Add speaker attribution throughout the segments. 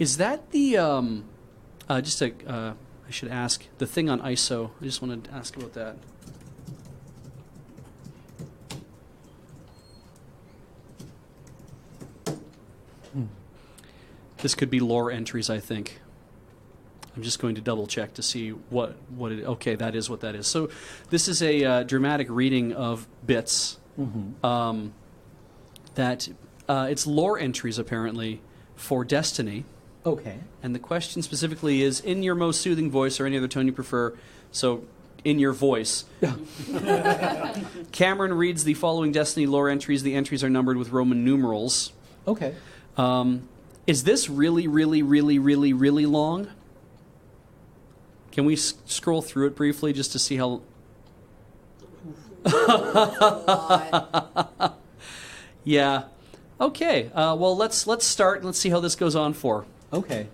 Speaker 1: Is that the I should ask the thing on ISO. I just wanted to ask about that. This could be lore entries, I think. I'm just going to double check to see what it. Okay, that is what that is. So this is a dramatic reading of bits. That it's lore entries apparently for Destiny.
Speaker 2: Okay.
Speaker 1: And the question specifically is, in your most soothing voice or any other tone you prefer, so in your voice. Cameron reads the following Destiny lore entries. The entries are numbered with Roman numerals.
Speaker 2: Okay.
Speaker 1: Is this really, really, really, really, really long? Can we scroll through it briefly just to see how... Yeah. Okay. Well, let's start. Let's see how this goes on for.
Speaker 2: Okay.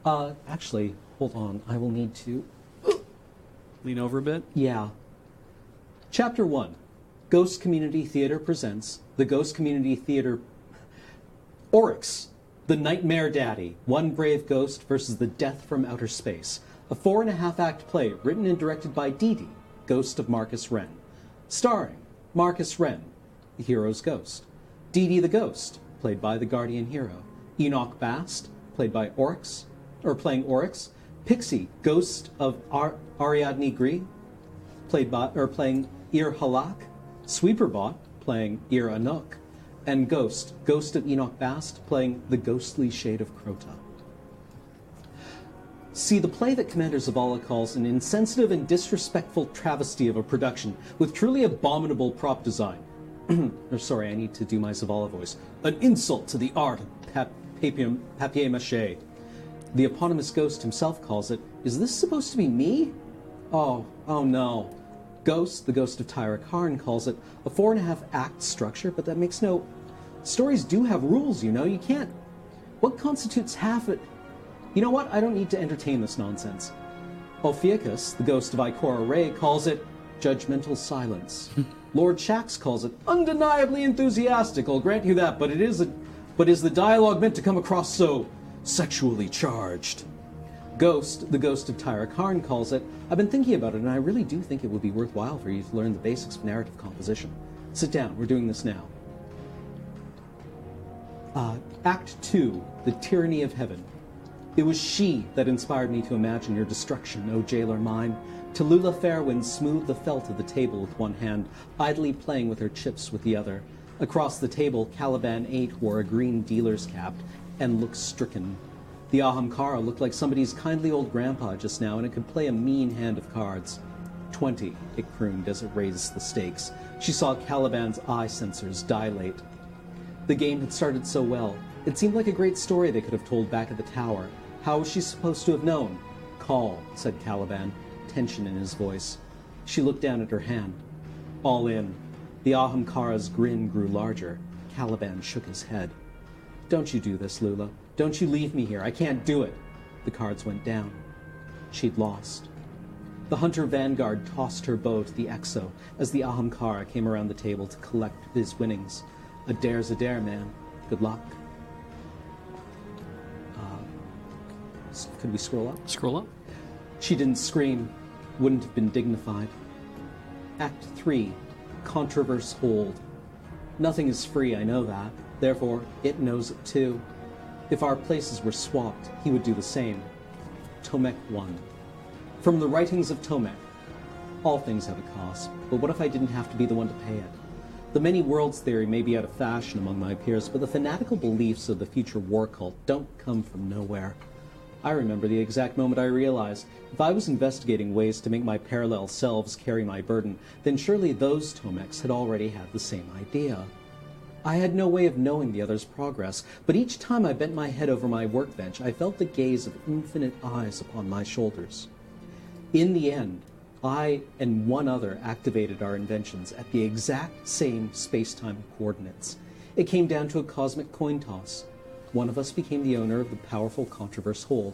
Speaker 2: Actually, hold on. I will need to...
Speaker 1: Lean over a bit?
Speaker 2: Yeah. Chapter 1. Ghost Community Theater presents the Ghost Community Theater... Oryx, the Nightmare Daddy, One Brave Ghost versus the Death from Outer Space. A 4.5-act play written and directed by DB, Ghost of Marcus Wren. Starring Marcus Wren, the hero's ghost. DB the Ghost, played by the Guardian hero. Enoch Bast, played by Oryx, playing Oryx. Pixie, Ghost of Ariadne Gree, playing Ir Halak. Sweeperbot, playing Ir Anuk. And Ghost of Enoch Bast, playing the ghostly shade of Crota. See the play that Commander Zavala calls an insensitive and disrespectful travesty of a production with truly abominable prop design. Sorry, I need to do my Zavala voice. An insult to the art of papier-mâché. The eponymous ghost himself calls it, is this supposed to be me? Oh no. Ghost, the ghost of Tyra Karn, calls it a 4.5-act structure, but that makes no... Stories do have rules, you know. You can't... What constitutes half it? You know what? I don't need to entertain this nonsense. Ophiuchus, the ghost of Ikora Ray, calls it judgmental silence. Lord Shax calls it undeniably enthusiastic. I'll grant you that, but is the dialogue meant to come across so sexually charged? Ghost, the ghost of Tyra Karn, calls it, I've been thinking about it, and I really do think it would be worthwhile for you to learn the basics of narrative composition. Sit down, we're doing this now. Act 2, The Tyranny of Heaven. It was she that inspired me to imagine your destruction, O jailer mine. Tallulah Fairwind smoothed the felt of the table with one hand, idly playing with her chips with the other. Across the table, Caliban 8 wore a green dealer's cap and looked stricken. The Ahamkara looked like somebody's kindly old grandpa just now, and it could play a mean hand of cards. 20, it crooned as it raised the stakes. She saw Caliban's eye sensors dilate. The game had started so well. It seemed like a great story they could have told back at the tower. How was she supposed to have known? Call, said Caliban, tension in his voice. She looked down at her hand. All in. The Ahamkara's grin grew larger. Caliban shook his head. Don't you do this, Lula. Don't you leave me here. I can't do it. The cards went down. She'd lost. The Hunter Vanguard tossed her bow to the Exo as the Ahamkara came around the table to collect his winnings. A dare's a dare, man. Good luck. Could we scroll up?
Speaker 1: Scroll up.
Speaker 2: She didn't scream. Wouldn't have been dignified. Act 3. Controverse Hold. Nothing is free, I know that. Therefore, it knows it too. If our places were swapped, he would do the same. Tomek 1. From the writings of Tomek. All things have a cost, but what if I didn't have to be the one to pay it? The many worlds theory may be out of fashion among my peers, but the fanatical beliefs of the future war cult don't come from nowhere. I remember the exact moment I realized, if I was investigating ways to make my parallel selves carry my burden, then surely those Tomeks had already had the same idea. I had no way of knowing the other's progress, but each time I bent my head over my workbench, I felt the gaze of infinite eyes upon my shoulders. In the end, I and one other activated our inventions at the exact same space-time coordinates. It came down to a cosmic coin toss. One of us became the owner of the powerful Controverse Hold,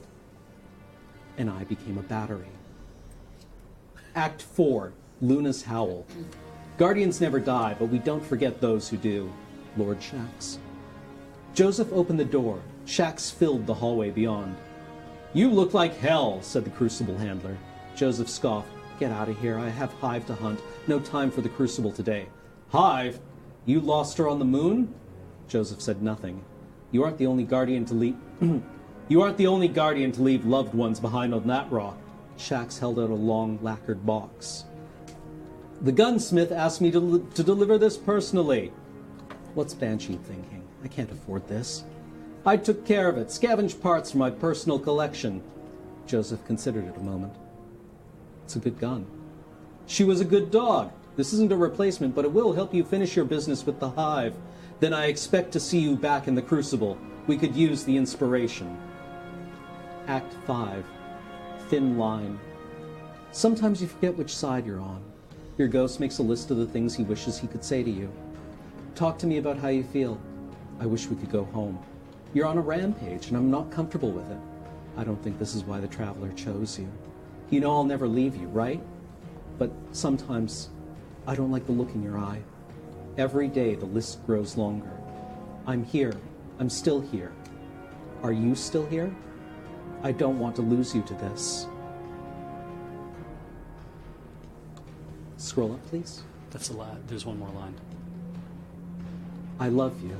Speaker 2: and I became a battery. Act 4, Luna's Howl. Guardians never die, but we don't forget those who do. Lord Shax. Joseph opened the door. Shacks filled the hallway beyond. "You look like hell," said the Crucible handler. Joseph scoffed. "Get out of here. I have Hive to hunt. No time for the Crucible today." "Hive? You lost her on the moon?" Joseph said nothing. "You aren't the only guardian to leave... You aren't the only guardian to leave loved ones behind on that rock." Shax held out a long, lacquered box. "The gunsmith asked me to deliver this personally." "What's Banshee thinking? I can't afford this." "I took care of it. Scavenged parts from my personal collection." Joseph considered it a moment. "It's a good gun." "She was a good dog. This isn't a replacement, but it will help you finish your business with the Hive. Then I expect to see you back in the Crucible. We could use the inspiration." Act 5. Thin line. Sometimes you forget which side you're on. Your ghost makes a list of the things he wishes he could say to you. "Talk to me about how you feel." "I wish we could go home." "You're on a rampage, and I'm not comfortable with it." "I don't think this is why the Traveler chose you." "You know I'll never leave you, right? But sometimes I don't like the look in your eye." Every day the list grows longer. "I'm here. I'm still here." "Are you still here?" "I don't want to lose you to this." Scroll up, please.
Speaker 1: That's a lot. There's one more line.
Speaker 2: "I love you.